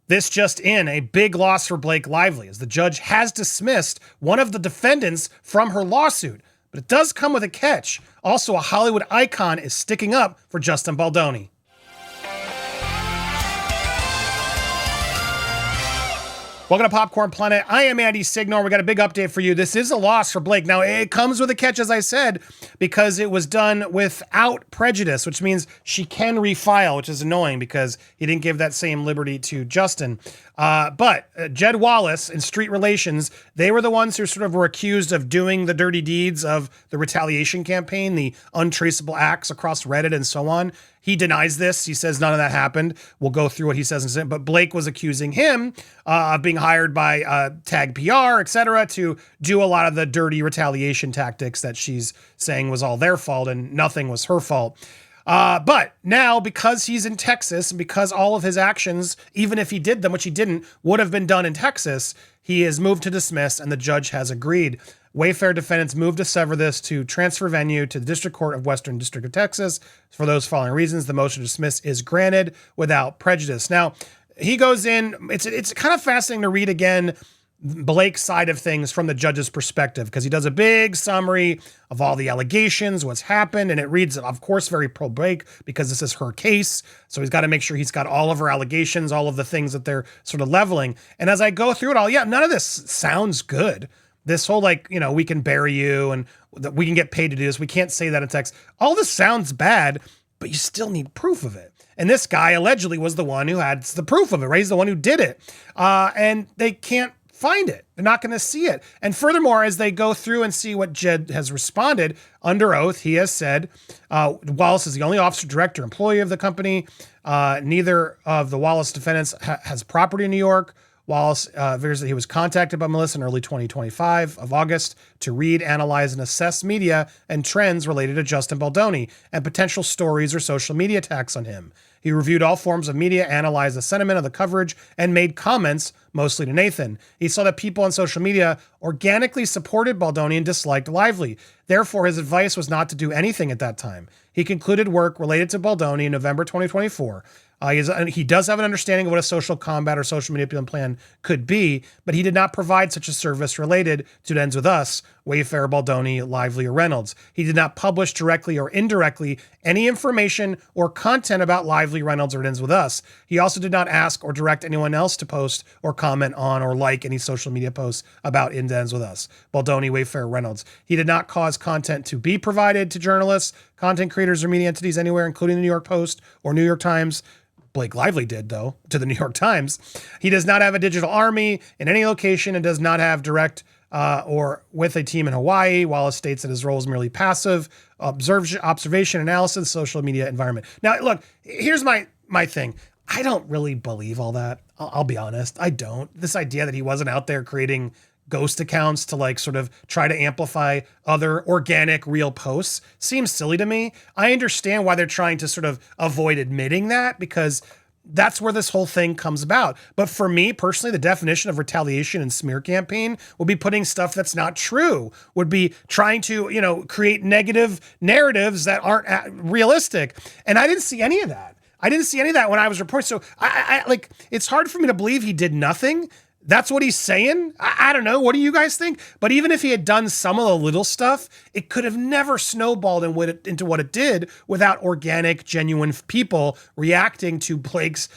This just in, a big loss for Blake Lively, as the judge has dismissed one of the defendants from her lawsuit. But it does come with a catch. Also, a Hollywood icon is sticking up for Justin Baldoni. Welcome to Popcorn Planet. I am Andy Signore. We got a big update for you. This is a loss for Blake. Now, it comes with a catch, as I said, because it was done without prejudice, which means she can refile, which is annoying because he didn't give that same liberty to Justin. But Jed Wallace and Street Relations, they were the ones who sort of were accused of doing the dirty deeds of the retaliation campaign, the untraceable acts across Reddit and so on. He denies this. He says none of that happened. We'll go through what he says in a second. But Blake was accusing him of being hired by Tag PR, etc., to do a lot of the dirty retaliation tactics that she's saying was all their fault and nothing was her fault. But now, because he's in Texas and because all of his actions, even if he did them, which he didn't, would have been done in Texas, he is moved to dismiss and the judge has agreed. Wayfair defendants moved to sever this to transfer venue to the District Court of Western District of Texas. For those following reasons, the motion to dismiss is granted without prejudice. Now, he goes in, it's kind of fascinating to read again Blake's side of things from the judge's perspective, because he does a big summary of all the allegations, what's happened, and it reads, of course, very pro-Blake because this is her case. So he's got to make sure he's got all of her allegations, all of the things that they're sort of leveling. And as I go through it all, yeah, none of this sounds good. This whole, like, you know, we can bury you and that we can get paid to do this. We can't say that in text. All this sounds bad, but you still need proof of it. And this guy allegedly was the one who had the proof of it, right? He's the one who did it. And they can't find it. They're not going to see it. And furthermore, as they go through and see what Jed has responded under oath, he has said, Wallace is the only officer, director, employee of the company. Neither of the Wallace defendants has property in New York. Wallace figures that he was contacted by Melissa in early 2025 of August to read, analyze, and assess media and trends related to Justin Baldoni and potential stories or social media attacks on him. He reviewed all forms of media, analyzed the sentiment of the coverage, and made comments, mostly to Nathan. He saw that people on social media organically supported Baldoni and disliked Lively. Therefore, his advice was not to do anything at that time. He concluded work related to Baldoni in November 2024. He does have an understanding of what a social combat or social media plan could be, but he did not provide such a service related to It Ends With Us, Wayfair, Baldoni, Lively, or Reynolds. He did not publish directly or indirectly any information or content about Lively, Reynolds, or It Ends With Us. He also did not ask or direct anyone else to post or comment on or like any social media posts about It Ends With Us, Baldoni, Wayfair, Reynolds. He did not cause content to be provided to journalists, content creators, or media entities anywhere, including the New York Post or New York Times. Blake Lively did, though, to the New York Times. He does not have a digital army in any location and does not have direct or with a team in Hawaii. Wallace states that his role is merely passive, observation, analysis, social media environment. Now, look, here's my thing. I don't really believe all that. I'll be honest. I don't. This idea that he wasn't out there creating ghost accounts to like sort of try to amplify other organic real posts seems silly to me. I understand why they're trying to sort of avoid admitting that, because that's where this whole thing comes about. But for me personally, the definition of retaliation and smear campaign would be putting stuff that's not true, would be trying to, you know, create negative narratives that aren't realistic. And I didn't see any of that. I didn't see any of that when I was reporting. So I like, it's hard for me to believe he did nothing. That's what he's saying. I don't know. What do you guys think? But even if he had done some of the little stuff, it could have never snowballed into what it did without organic, genuine people reacting to Blake's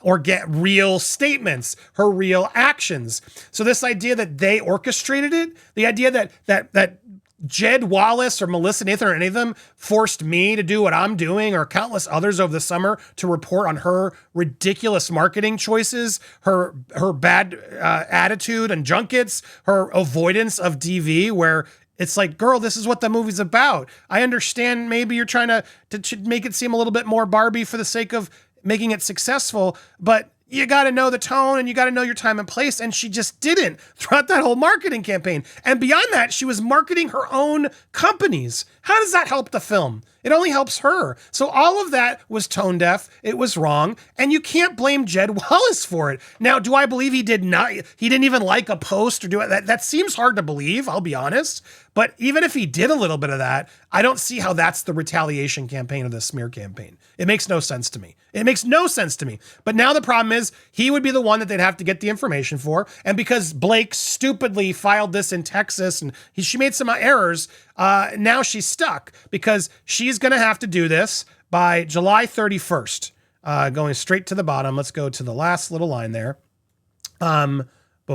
real statements, her real actions. So this idea that they orchestrated it, the idea that Jed Wallace or Melissa Nathan or any of them forced me to do what I'm doing, or countless others over the summer to report on her ridiculous marketing choices, her bad attitude and junkets, her avoidance of DV, where it's like, girl, this is what the movie's about. I understand maybe you're trying to make it seem a little bit more Barbie for the sake of making it successful, but you got to know the tone and you got to know your time and place. And she just didn't throughout that whole marketing campaign. And beyond that, she was marketing her own companies. How does that help the film? It only helps her. So all of that was tone deaf. It was wrong. And you can't blame Jed Wallace for it. Now, do I believe he didn't even like a post or do it? That seems hard to believe, I'll be honest. But even if he did a little bit of that, I don't see how that's the retaliation campaign or the smear campaign. It makes no sense to me. It makes no sense to me. But now the problem is he would be the one that they'd have to get the information for. And because Blake stupidly filed this in Texas and she made some errors, now she's stuck because she's going to have to do this by July 31st. Going straight to the bottom. Let's go to the last little line there. Boom,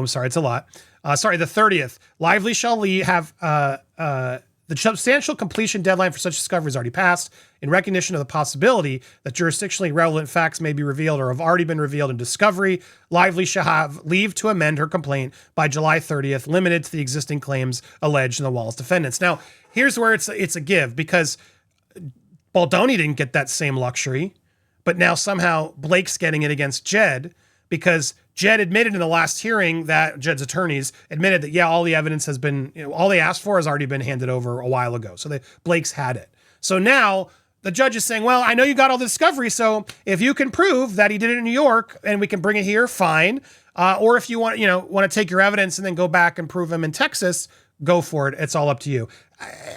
sorry, it's a lot. The 30th. Lively shall have the substantial completion deadline for such discovery has already passed. In recognition of the possibility that jurisdictionally relevant facts may be revealed or have already been revealed in discovery, Lively shall have leave to amend her complaint by July 30th, limited to the existing claims alleged in the Wallace defendants. Now, here's where it's a give, because Baldoni didn't get that same luxury, but now somehow Blake's getting it against Jed, because Jed admitted in the last hearing that Jed's attorneys admitted that, yeah, all the evidence has been, all they asked for has already been handed over a while ago. So Blake's had it. So now the judge is saying, well, I know you got all the discovery. So if you can prove that he did it in New York and we can bring it here, fine. Or if you want to take your evidence and then go back and prove him in Texas, go for it. It's all up to you.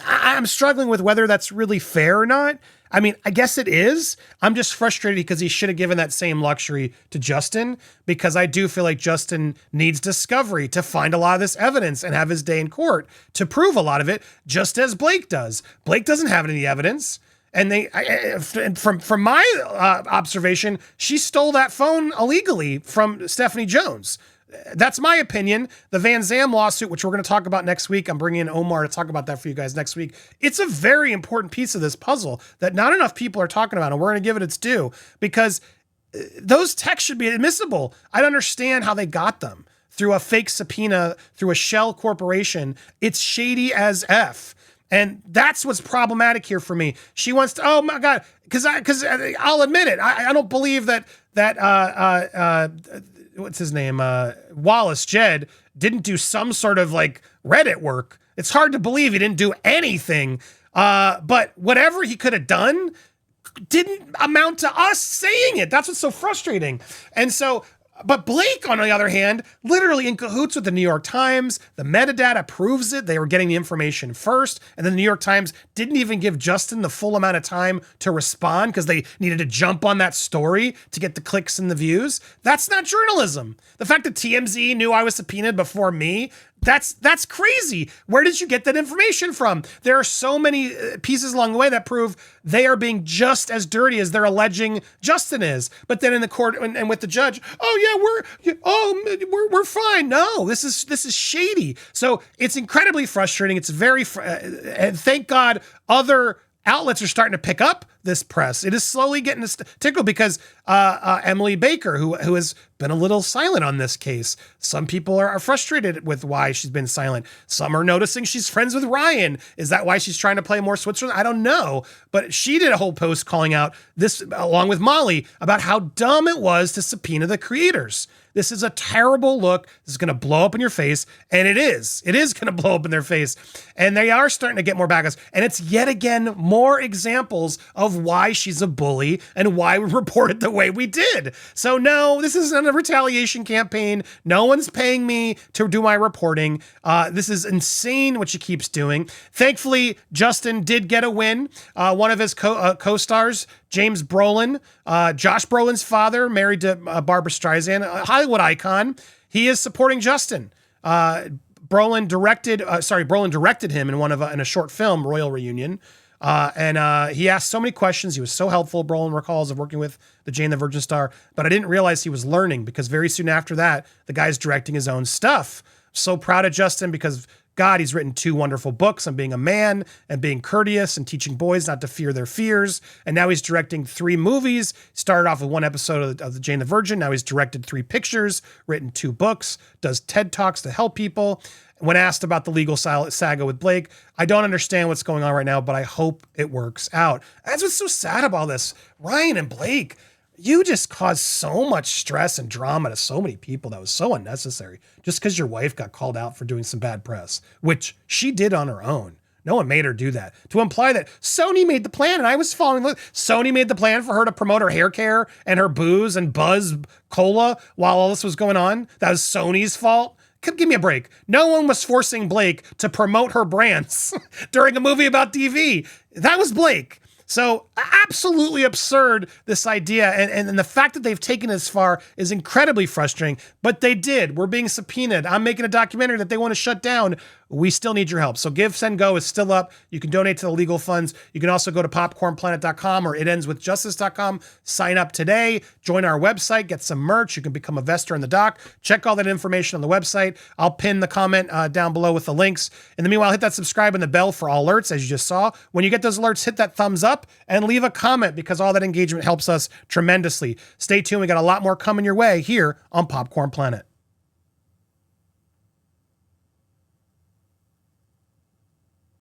I'm struggling with whether that's really fair or not. I mean, I guess it is. I'm just frustrated because he should have given that same luxury to Justin, because I do feel like Justin needs discovery to find a lot of this evidence and have his day in court to prove a lot of it, just as Blake does. Blake doesn't have any evidence. And from my observation, she stole that phone illegally from Stephanie Jones. That's my opinion. The Van Zam lawsuit, which we're going to talk about next week, I'm bringing in Omar to talk about that for you guys next week. It's a very important piece of this puzzle that not enough people are talking about, and we're going to give it its due, because those texts should be admissible. I don't understand how they got them through a fake subpoena, through a shell corporation. It's shady as F. And that's what's problematic here for me. She wants to, oh my God, because I'll admit it. I don't believe that what's his name? Wallace, Jed, didn't do some sort of like Reddit work. It's hard to believe he didn't do anything. But whatever he could have done didn't amount to us saying it. That's what's so frustrating. And so, but Blake, on the other hand, literally in cahoots with the New York Times. The metadata proves it. They were getting the information first. And then the New York Times didn't even give Justin the full amount of time to respond because they needed to jump on that story to get the clicks and the views. That's not journalism. The fact that TMZ knew I was subpoenaed before me, that's crazy. Where did you get that information from? There are so many pieces along the way that prove they are being just as dirty as they're alleging Justin is. But then in the court and with the judge, we're fine. No, this is shady. So it's incredibly frustrating. It's very, and thank God other outlets are starting to pick up this press. It is slowly getting tickled because Emily Baker, who has been a little silent on this case. Some people are frustrated with why she's been silent. Some are noticing she's friends with Ryan. Is that why she's trying to play more Switzerland? I don't know. But she did a whole post calling out this, along with Molly, about how dumb it was to subpoena the creators. This is a terrible look. This is going to blow up in your face. And it is. It is going to blow up in their face. And they are starting to get more backlash. And it's yet again more examples of why she's a bully and why we reported the way we did. So no, this isn't a retaliation campaign. No one's paying me to do my reporting. This is insane what she keeps doing. Thankfully, Justin did get a win. One of his co-stars, James Brolin, Josh Brolin's father, married to Barbara Streisand, a Hollywood icon. He is supporting Justin. Brolin directed him in in a short film, Royal Reunion. And he asked so many questions. He was so helpful, Brolin recalls, of working with the Jane the Virgin star. But I didn't realize he was learning, because very soon after that, the guy's directing his own stuff. So proud of Justin, because God, he's written 2 wonderful books on being a man and being courteous and teaching boys not to fear their fears. And now he's directing 3 movies. Started off with 1 episode of the Jane the Virgin. Now he's directed 3 pictures, written 2 books, does TED Talks to help people. When asked about the legal saga with Blake, I don't understand what's going on right now, but I hope it works out. That's what's so sad about this. Ryan and Blake, you just caused so much stress and drama to so many people that was so unnecessary, just because your wife got called out for doing some bad press, which she did on her own. No one made her do that. To imply that Sony made the plan and I was following, Sony made the plan for her to promote her hair care and her booze and Buzz Cola while all this was going on, that was Sony's fault. Give me a break. No one was forcing Blake to promote her brands during a movie about DV. That was Blake. So absolutely absurd, this idea. And the fact that they've taken it as far is incredibly frustrating, but they did. We're being subpoenaed. I'm making a documentary that they want to shut down. We still need your help. So Give, Send, Go is still up. You can donate to the legal funds. You can also go to popcornplanet.com or itendswithjustice.com. Sign up today. Join our website. Get some merch. You can become a vestor in the doc. Check all that information on the website. I'll pin the comment down below with the links. In the meanwhile, hit that subscribe and the bell for all alerts, as you just saw. When you get those alerts, hit that thumbs up and leave a comment because all that engagement helps us tremendously. Stay tuned. We got a lot more coming your way here on Popcorn Planet.